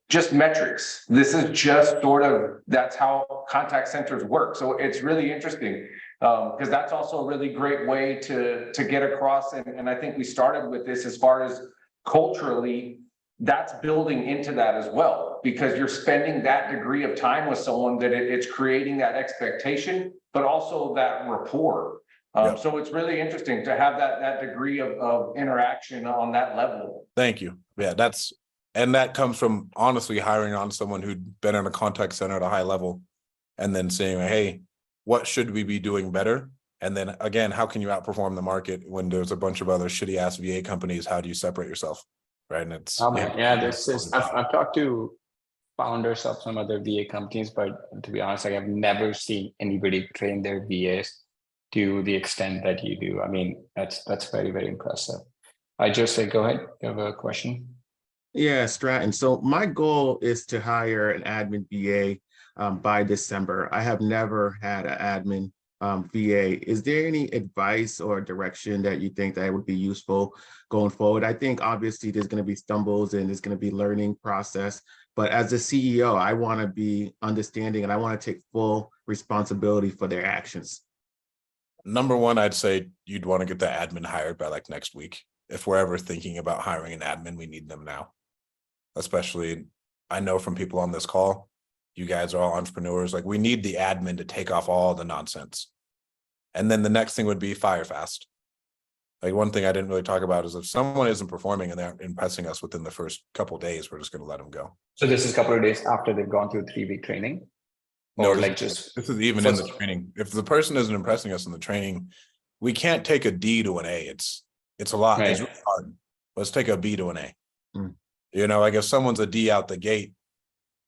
just metrics. This is just sort of, that's how contact centers work. So it's really interesting because that's also a really great way to get across. And I think we started with this as far as culturally, that's building into that as well, because you're spending that degree of time with someone that it's creating that expectation, but also that rapport. So it's really interesting to have that degree of interaction on that level. Thank you. Yeah, that comes from honestly hiring on someone who'd been in a contact center at a high level, and then saying, hey, what should we be doing better? And then again, how can you outperform the market when there's a bunch of other shitty ass VA companies? How do you separate yourself? Right. And it's I've talked to founders of some other VA companies, but to be honest, I've never seen anybody train their VAs to the extent that you do. I mean, that's very, very impressive. I just say, go ahead. You have a question? Yeah, Stratton. So my goal is to hire an admin VA by December. I have never had an admin VA. Is there any advice or direction that you think that would be useful going forward? I think obviously there's going to be stumbles and there's going to be learning process, but as a CEO, I want to be understanding and I want to take full responsibility for their actions. Number one, I'd say you'd want to get the admin hired by like next week. If we're ever thinking about hiring an admin, we need them now. Especially, I know from people on this call, you guys are all entrepreneurs. Like, we need the admin to take off all the nonsense. And then the next thing would be fire fast. Like, one thing I didn't really talk about is if someone isn't performing and they're impressing us within the first couple of days, we're just going to let them go. So this is a couple of days after they've gone through 3-week training? Or No, like this is even in the training. If the person isn't impressing us in the training, we can't take a D to an A. It's a lot. Right. It's really hard. Let's take a B to an A. Mm. Like if someone's a D out the gate,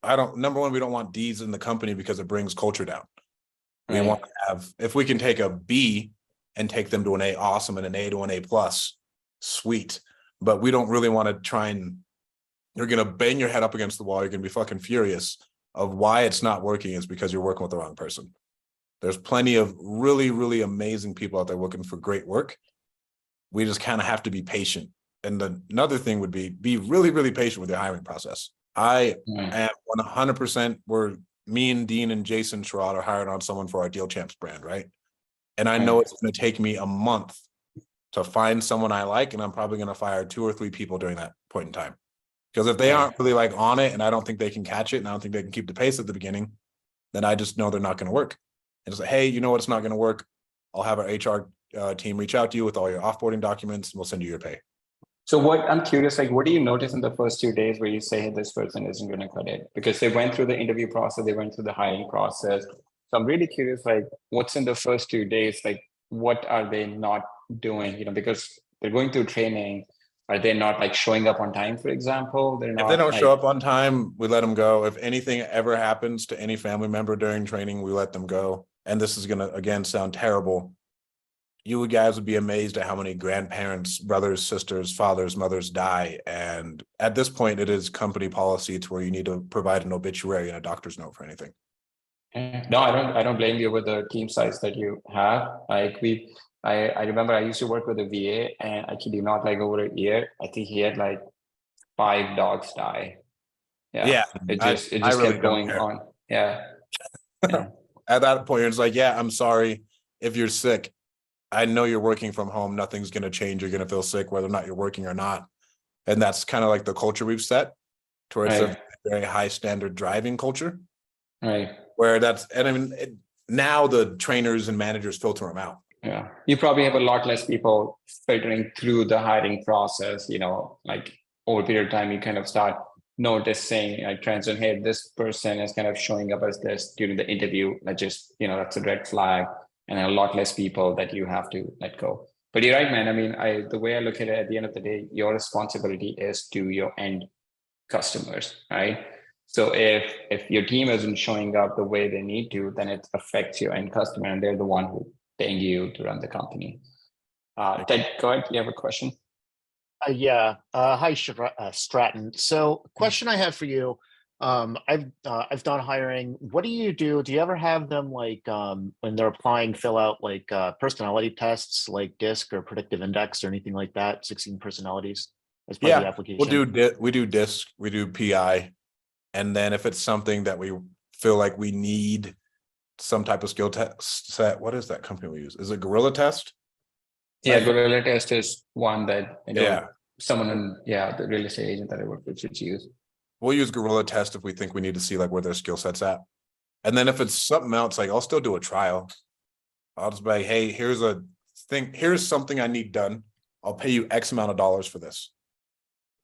number one, we don't want D's in the company because it brings culture down. We want to have, if we can take a B and take them to an A, awesome, and an A to an A plus, sweet. But we don't really want to try and, you're going to bang your head up against the wall. You're going to be fucking furious of why it's not working is because you're working with the wrong person. There's plenty of really, really amazing people out there looking for great work. We just kind of have to be patient. And another thing would be really, really patient with your hiring process. I am 100%, me and Dean and Jason Sherrod are hired on someone for our Deal Champs brand, right? And I know it's going to take me a month to find someone I like, and I'm probably going to fire 2 or 3 people during that point in time. Because if they aren't really like on it, and I don't think they can catch it, and I don't think they can keep the pace at the beginning, then I just know they're not going to work. And it's like, hey, you know what's not going to work? I'll have our HR team reach out to you with all your offboarding documents, and we'll send you your pay. So what I'm curious, like, what do you notice in the first 2 days where you say, hey, this person isn't going to cut it? Because they went through the interview process, they went through the hiring process. So I'm really curious, like, what's in the first 2 days? Like, what are they not doing? You know, because they're going through training. Are they not like showing up on time, for example? They're not. If they don't like, show up on time, we let them go. If anything ever happens to any family member during training, we let them go. And this is going to, again, sound terrible. You guys would be amazed at how many grandparents, brothers, sisters, fathers, mothers die. And at this point, it is company policy to where you need to provide an obituary and a doctor's note for anything. No, I don't blame you with the team size that you have. Like I remember I used to work with a VA, and I kid you not, like over a year, I think he had like 5 dogs die. Yeah, It I just really kept don't going care. on. Yeah. At that point, it's like, yeah, I'm sorry if you're sick. I know you're working from home. Nothing's going to change. You're going to feel sick, whether or not you're working or not. And that's kind of like the culture we've set towards Right. a very high standard driving culture, Right. where that's, and I mean, now the trainers and managers filter them out. Yeah. You probably have a lot less people filtering through the hiring process, you know, like over a period of time, you kind of start noticing like trends and, hey, this person is kind of showing up as this during the interview. That just, you know, that's a red flag, and a lot less people that you have to let go. But you're right, man. I mean, the way I look at it, at the end of the day, your responsibility is to your end customers, right? So if your team isn't showing up the way they need to, then it affects your end customer, and they're the one who paying you to run the company. Ted, go ahead. You have a question? Yeah. Hi, Stratton. So, question I have for you. I've done hiring. What do you do? Do you ever have them like when they're applying, fill out like personality tests, like DISC or predictive index or anything like that? 16 personalities as part of the application. We do DISC, we do PI, and then if it's something that we feel like we need some type of skill test set, what is that company we use? Is it Gorilla Test? Yeah, Gorilla Test is one that I know Yeah. someone in the real estate agent that I work with should use. We'll use Gorilla Test if we think we need to see like where their skill set's at. And then if it's something else, like I'll still do a trial. I'll just be like, hey, here's something I need done. I'll pay you X amount of dollars for this.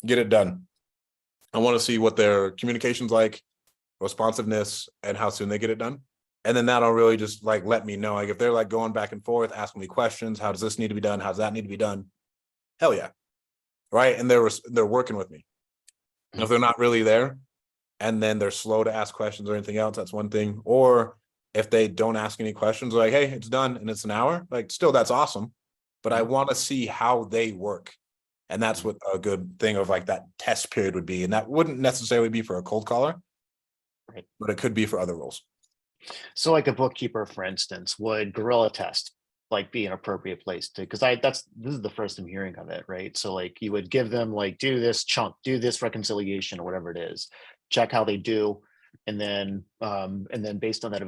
Get it done. I want to see what their communication's like, responsiveness, and how soon they get it done. And then that'll really just like let me know, like if they're like going back and forth, asking me questions, how does this need to be done? How does that need to be done? Hell yeah. Right. And they're working with me. And if they're not really there, and then they're slow to ask questions or anything else, that's one thing. Or if they don't ask any questions, like, hey, it's done and it's an hour, like still that's awesome. But I want to see how they work. And that's what a good thing of like that test period would be. And that wouldn't necessarily be for a cold caller, Right. But it could be for other roles. So, like a bookkeeper, for instance, would Gorilla Test like be an appropriate place to? Because this is the first I'm hearing of it, right? So, like you would give them like do this chunk, do this reconciliation or whatever it is, check how they do, and then based on that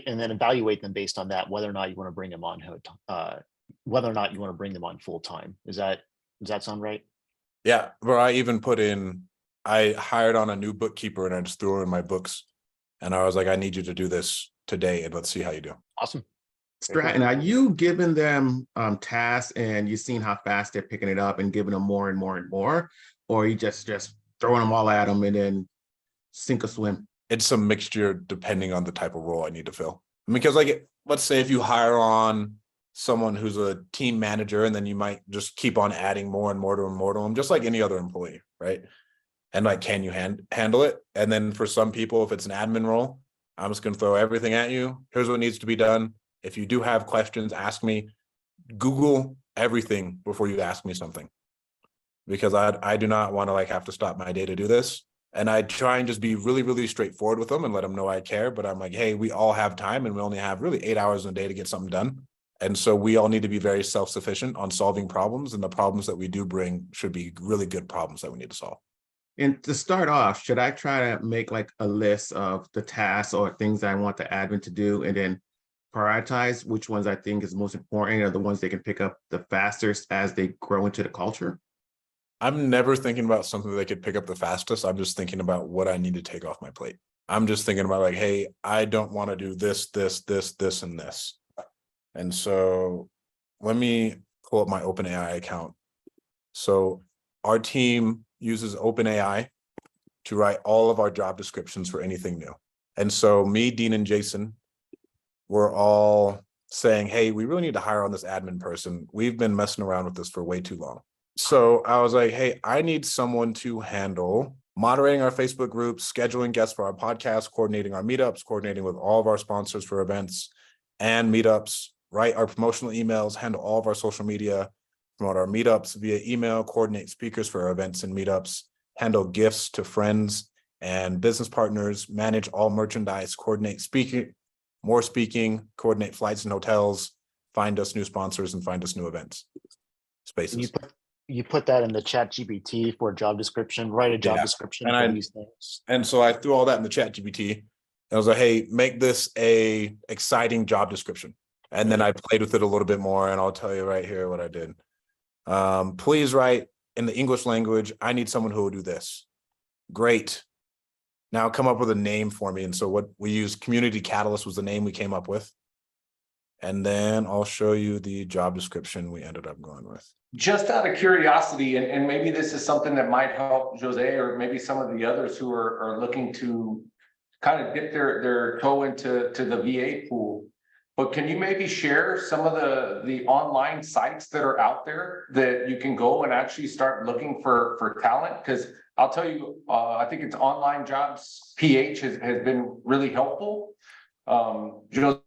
and then evaluate them based on that whether or not you want to bring them on, whether or not you want to bring them on full time. Does that sound right? Yeah, where I hired on a new bookkeeper and I just threw her in my books. And I was like, I need you to do this today and let's see how you do. Awesome. Stratton, are you giving them tasks and you've seen how fast they're picking it up and giving them more and more and more? Or are you just throwing them all at them and then sink or swim? It's a mixture depending on the type of role I need to fill. Because like, let's say if you hire on someone who's a team manager, and then you might just keep on adding more and more to them, just like any other employee, right? And like, can you handle it? And then for some people, if it's an admin role, I'm just going to throw everything at you. Here's what needs to be done. If you do have questions, ask me. Google everything before you ask me something, because I do not want to like have to stop my day to do this. And I try and just be really, really straightforward with them and let them know I care. But I'm like, hey, we all have time and we only have really 8 hours in a day to get something done. And so we all need to be very self-sufficient on solving problems. And the problems that we do bring should be really good problems that we need to solve. And to start off, should I try to make like a list of the tasks or things I want the admin to do and then prioritize which ones I think is most important are the ones they can pick up the fastest as they grow into the culture? I'm never thinking about something that they could pick up the fastest. I'm just thinking about what I need to take off my plate. I'm just thinking about like, hey, I don't want to do this, and this. And so let me pull up my OpenAI account. So our team uses OpenAI to write all of our job descriptions for anything new. And so me, Dean, and Jason, we're all saying, hey, we really need to hire on this admin person. We've been messing around with this for way too long. So I was like, hey, I need someone to handle moderating our Facebook groups, scheduling guests for our podcast, coordinating our meetups, coordinating with all of our sponsors for events and meetups, write our promotional emails, handle all of our social media, promote our meetups via email, coordinate speakers for our events and meetups, handle gifts to friends and business partners, manage all merchandise, coordinate speaking, coordinate flights and hotels, find us new sponsors and find us new events spaces. You put that in the chat GPT for a job description, write a job description for these things. And so I threw all that in the chat GPT. And I was like, hey, make this a exciting job description. And then I played with it a little bit more, and I'll tell you right here what I did. Please write in the English language, I need someone who will do this. Great. Now come up with a name for me. And so what we used, Community Catalyst was the name we came up with. And then I'll show you the job description we ended up going with. Just out of curiosity, and maybe this is something that might help Jose or maybe some of the others who are looking to kind of dip their toe into the VA pool. But can you maybe share some of the online sites that are out there that you can go and actually start looking for talent? Because I'll tell you, I think it's Online Jobs PH has been really helpful. Jose,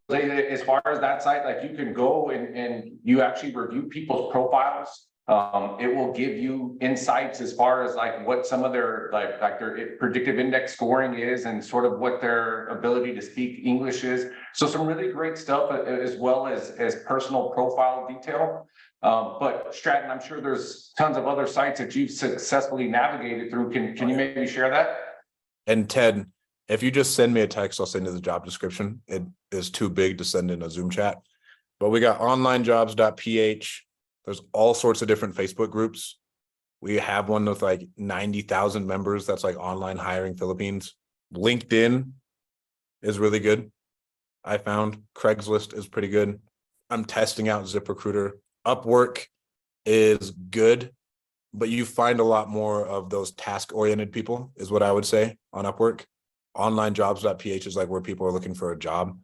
as far as that site, like you can go and you actually review people's profiles. It will give you insights as far as like what some of their like their predictive index scoring is and sort of what their ability to speak English is. So some really great stuff as well as personal profile detail. But Stratton, I'm sure there's tons of other sites that you've successfully navigated through. Can you maybe share that? And Ted, if you just send me a text, I'll send you the job description. It is too big to send in a Zoom chat. But we got onlinejobs.ph. There's all sorts of different Facebook groups. We have one with like 90,000 members. That's like Online Hiring Philippines. LinkedIn is really good. I found Craigslist is pretty good. I'm testing out ZipRecruiter. Upwork is good, but you find a lot more of those task-oriented people is what I would say on Upwork. Onlinejobs.ph is like where people are looking for a job.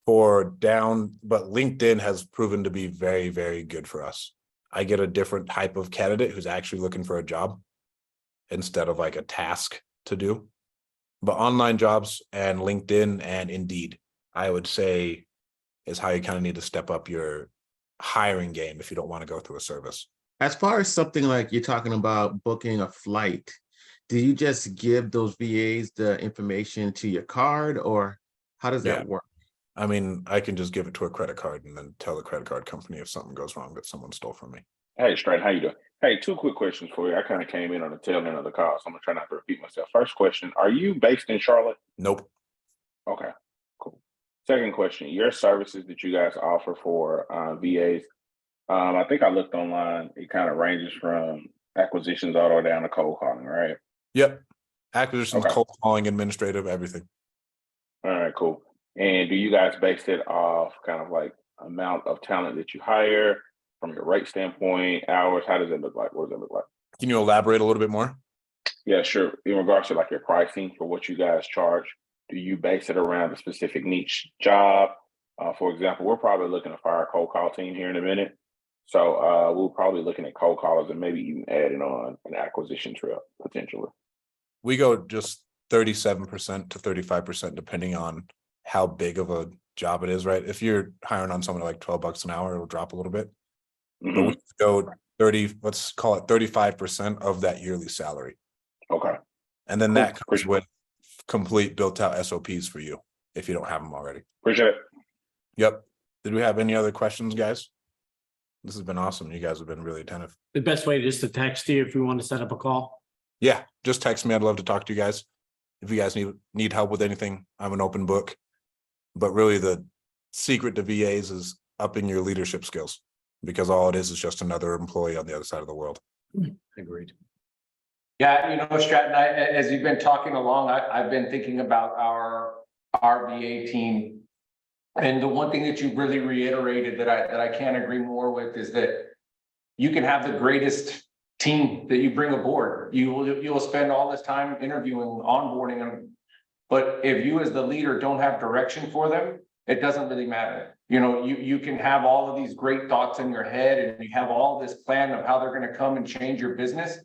But LinkedIn has proven to be very, very good for us. I get a different type of candidate who's actually looking for a job instead of like a task to do. But Online Jobs and LinkedIn and Indeed, I would say, is how you kind of need to step up your hiring game if you don't want to go through a service. As far as something like you're talking about booking a flight, do you just give those VAs the information to your card, or how does that work? I mean, I can just give it to a credit card and then tell the credit card company if something goes wrong that someone stole from me. Hey, Stratton, how you doing? Hey, two quick questions for you. I kind of came in on the tail end of the call, so I'm gonna try not to repeat myself. First question, are you based in Charlotte? Nope. Okay, cool. Second question, your services that you guys offer for VAs, I think I looked online, it kind of ranges from acquisitions all the way down to cold calling, right? Yep. Acquisitions, Okay. cold calling, administrative, everything. All right, cool. And do you guys base it off kind of like amount of talent that you hire from your rate standpoint, hours? How does it look like? What does it look like? Can you elaborate a little bit more? Yeah, sure. In regards to like your pricing for what you guys charge, do you base it around a specific niche job? For example, we're probably looking to fire a cold call team here in a minute. So we're probably looking at cold callers and maybe even adding on an acquisition trail potentially. We go just 37% to 35%, depending on how big of a job it is, right? If you're hiring on someone like $12 an hour, it'll drop a little bit. But we go 30, let's call it 35% of that yearly salary. Okay. And then Cool. that comes with complete built out SOPs for you if you don't have them already. Appreciate it. Yep. Did we have any other questions, guys? This has been awesome. You guys have been really attentive. The best way is to text you if we want to set up a call. Yeah, just text me. I'd love to talk to you guys. If you guys need help with anything, I'm an open book. But really the secret to VAs is upping your leadership skills, because all it is just another employee on the other side of the world. Agreed. Yeah, Stratton, as you've been talking along, I've been thinking about our VA team. And the one thing that you really reiterated that I can't agree more with is that you can have the greatest team that you bring aboard. You'll spend all this time interviewing, onboarding them. But if you as the leader don't have direction for them, it doesn't really matter. You can have all of these great thoughts in your head and you have all this plan of how they're going to come and change your business.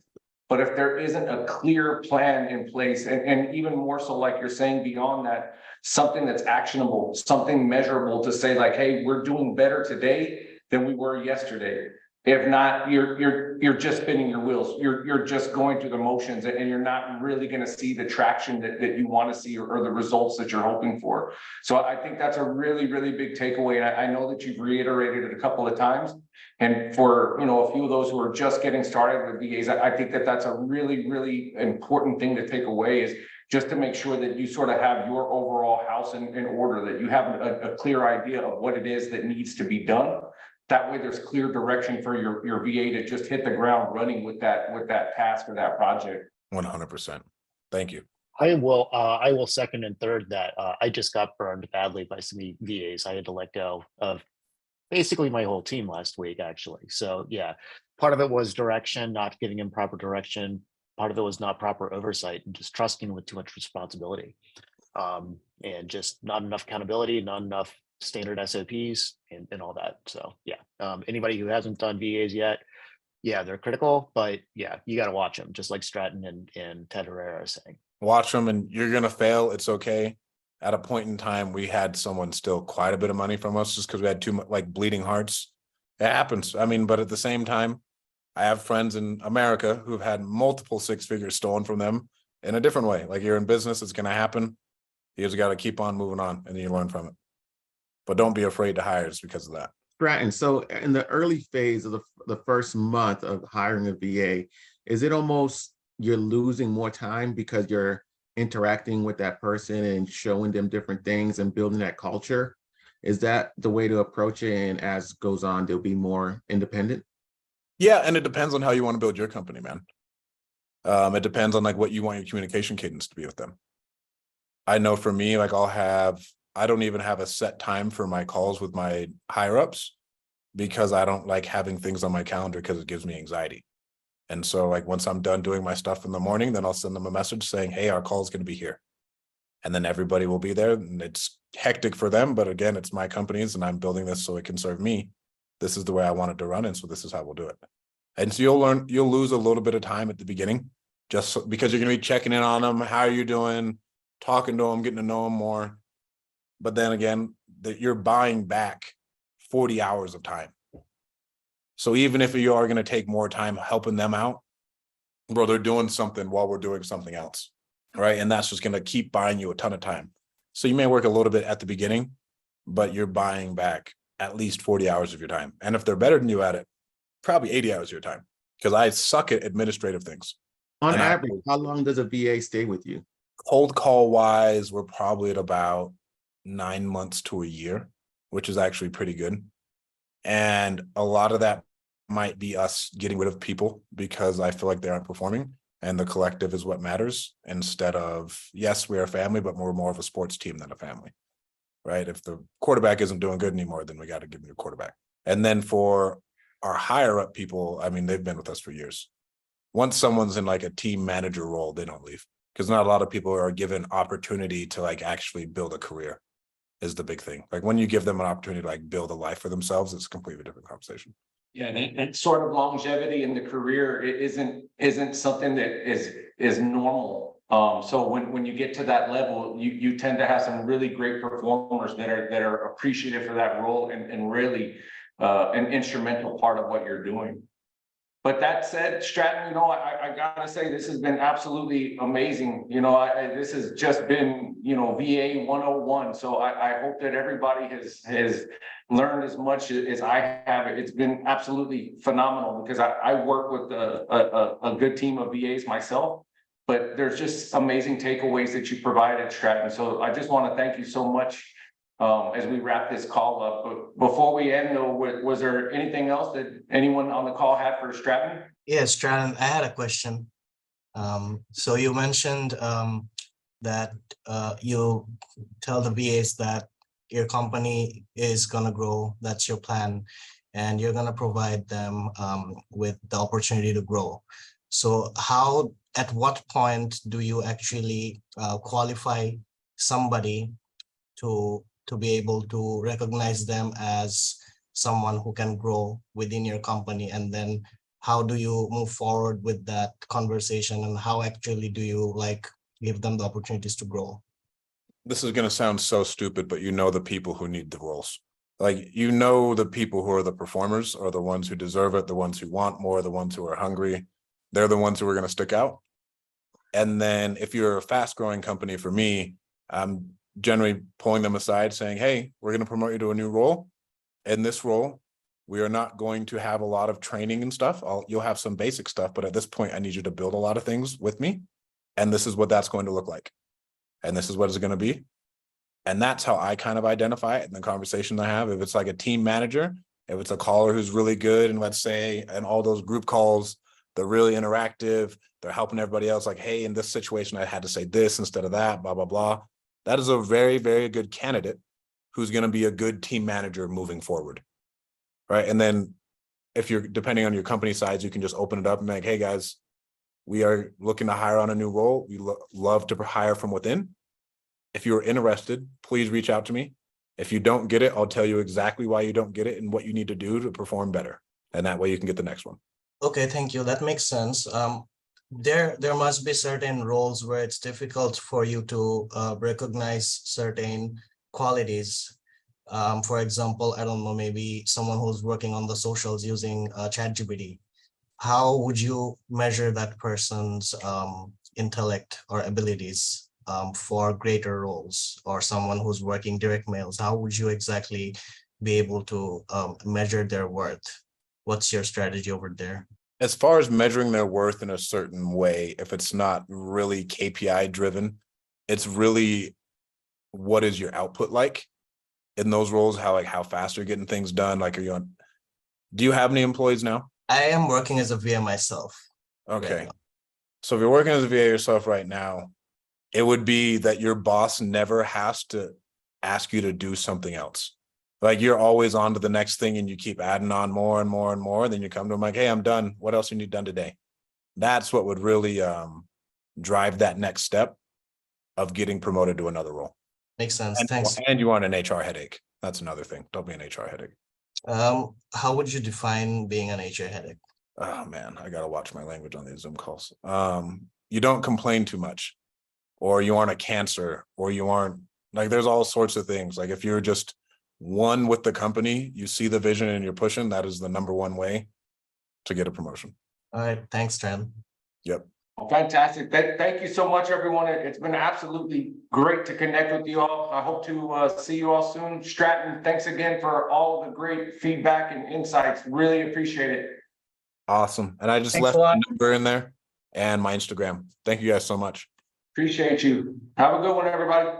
But if there isn't a clear plan in place, and even more so, like you're saying, beyond that, something that's actionable, something measurable to say like, hey, we're doing better today than we were yesterday. If not, you're just spinning your wheels. You're just going through the motions, and you're not really going to see the traction that you want to see or the results that you're hoping for. So I think that's a really, really big takeaway. And I know that you've reiterated it a couple of times. And for a few of those who are just getting started with VAs, I think that that's a really, really important thing to take away, is just to make sure that you sort of have your overall house in order, that you have a clear idea of what it is that needs to be done. That way there's clear direction for your VA to just hit the ground running with that task or that project. 100%. Thank you. I will second and third that. I just got burned badly by some VAs. I had to let go of basically my whole team last week, actually. So yeah, part of it was direction, not giving him proper direction. Part of it was not proper oversight and just trusting with too much responsibility. And just not enough accountability, not enough standard SOPs and all that. So yeah, anybody who hasn't done VAs yet, yeah, they're critical, but yeah, you got to watch them, just like Stratton and Ted Herrera are saying. Watch them, and you're going to fail. It's okay. At a point in time, we had someone steal quite a bit of money from us just because we had too much, like, bleeding hearts. It happens. I mean, but at the same time, I have friends in America who've had multiple six figures stolen from them in a different way. Like, you're in business, it's going to happen. You just got to keep on moving on, and then you learn from it. But don't be afraid to hire just because of that. Stratton, so in the early phase of the first month of hiring a VA, is it almost you're losing more time because you're interacting with that person and showing them different things and building that culture? Is that the way to approach it? And as goes on, they'll be more independent? Yeah, and it depends on how you want to build your company, man. It depends on like what you want your communication cadence to be with them. I know for me, like I don't even have a set time for my calls with my higher ups, because I don't like having things on my calendar because it gives me anxiety. And so like once I'm done doing my stuff in the morning, then I'll send them a message saying, hey, our call is going to be here. And then everybody will be there, and it's hectic for them. But again, it's my company's and I'm building this so it can serve me. This is the way I want it to run. And so this is how we'll do it. And so you'll lose a little bit of time at the beginning, just because you're going to be checking in on them. How are you doing? Talking to them, getting to know them more. But then again, that you're buying back 40 hours of time. So even if you are going to take more time helping them out, bro, they're doing something while we're doing something else, right? And that's just going to keep buying you a ton of time. So you may work a little bit at the beginning, but you're buying back at least 40 hours of your time. And if they're better than you at it, probably 80 hours of your time, because I suck at administrative things. On average, how long does a VA stay with you? Cold call wise, we're probably at about 9 months to a year, which is actually pretty good. And a lot of that might be us getting rid of people because I feel like they aren't performing, and the collective is what matters, instead of, yes, we're a family, but we're more of a sports team than a family, right? If the quarterback isn't doing good anymore, then we got to give him a quarterback. And then for our higher up people, I mean, they've been with us for years. Once someone's in like a team manager role, they don't leave, because not a lot of people are given opportunity to like actually build a career. Is the big thing. Like when you give them an opportunity to like build a life for themselves, it's a completely different conversation. Yeah, and sort of longevity in the career isn't something that is normal. So when you get to that level, you tend to have some really great performers that are appreciative for that role and really an instrumental part of what you're doing. But that said, Stratton, I gotta say, this has been absolutely amazing. This has just been, VA 101. So I hope that everybody has learned as much as I have. It's been absolutely phenomenal, because I work with a good team of VAs myself, but there's just amazing takeaways that you provided, Stratton. So I just want to thank you so much as we wrap this call up. But before we end though, was there anything else that anyone on the call had for Stratton? Yes, Stratton, I had a question. So you mentioned that you tell the VAs that your company is gonna grow, that's your plan, and you're gonna provide them with the opportunity to grow. So at what point do you actually qualify somebody to be able to recognize them as someone who can grow within your company? And then how do you move forward with that conversation, and how actually do you like give them the opportunities to grow? This is going to sound so stupid, but you know the people who need the roles. Like, you know, the people who are the performers are the ones who deserve it, the ones who want more, the ones who are hungry. They're the ones who are going to stick out. And then if you're a fast growing company, for me, I'm generally pulling them aside saying, hey, we're going to promote you to a new role. In this role, we are not going to have a lot of training and stuff. You'll have some basic stuff, but at this point, I need you to build a lot of things with me. And this is what that's going to look like. And this is what it's going to be. And that's how I kind of identify it in the conversation I have. If it's like a team manager, if it's a caller who's really good, and let's say, and all those group calls, they're really interactive, they're helping everybody else, like, hey, in this situation, I had to say this instead of that, blah, blah, blah. That is a very, very good candidate who's going to be a good team manager moving forward. Right. And then if you're, depending on your company size, you can just open it up and be like, hey guys, we are looking to hire on a new role. We love to hire from within. If you're interested, please reach out to me. If you don't get it, I'll tell you exactly why you don't get it and what you need to do to perform better. And that way you can get the next one. Okay, thank you. That makes sense. There must be certain roles where it's difficult for you to recognize certain qualities. For example, I don't know, maybe someone who's working on the socials using ChatGPT. How would you measure that person's intellect or abilities for greater roles, or someone who's working direct mails? How would you exactly be able to measure their worth? What's your strategy over there? As far as measuring their worth in a certain way, if it's not really KPI driven, it's really what is your output like in those roles? How fast you're getting things done? Like, do you have any employees now? I am working as a VA myself. Okay. Right now. So if you're working as a VA yourself right now, it would be that your boss never has to ask you to do something else. Like, you're always on to the next thing and you keep adding on more and more and more. And then you come to them like, hey, I'm done. What else you need done today? That's what would really drive that next step of getting promoted to another role. Makes sense. Thanks. And you want an HR headache. That's another thing. Don't be an HR headache. How would you define being an HR headache? Oh man, I gotta watch my language on these Zoom calls. You don't complain too much, or you aren't a cancer, or you aren't, like, there's all sorts of things. Like, if you're just one with the company, you see the vision and you're pushing, that is the #1 way to get a promotion. All right. Thanks, Tran. Yep. Fantastic. Thank you so much, everyone. It's been absolutely great to connect with you all. I hope to see you all soon. Stratton, thanks again for all the great feedback and insights. Really appreciate it. Awesome. And I just Thanks left a lot. my number in there and my Instagram. Thank you guys so much. Appreciate you. Have a good one, everybody.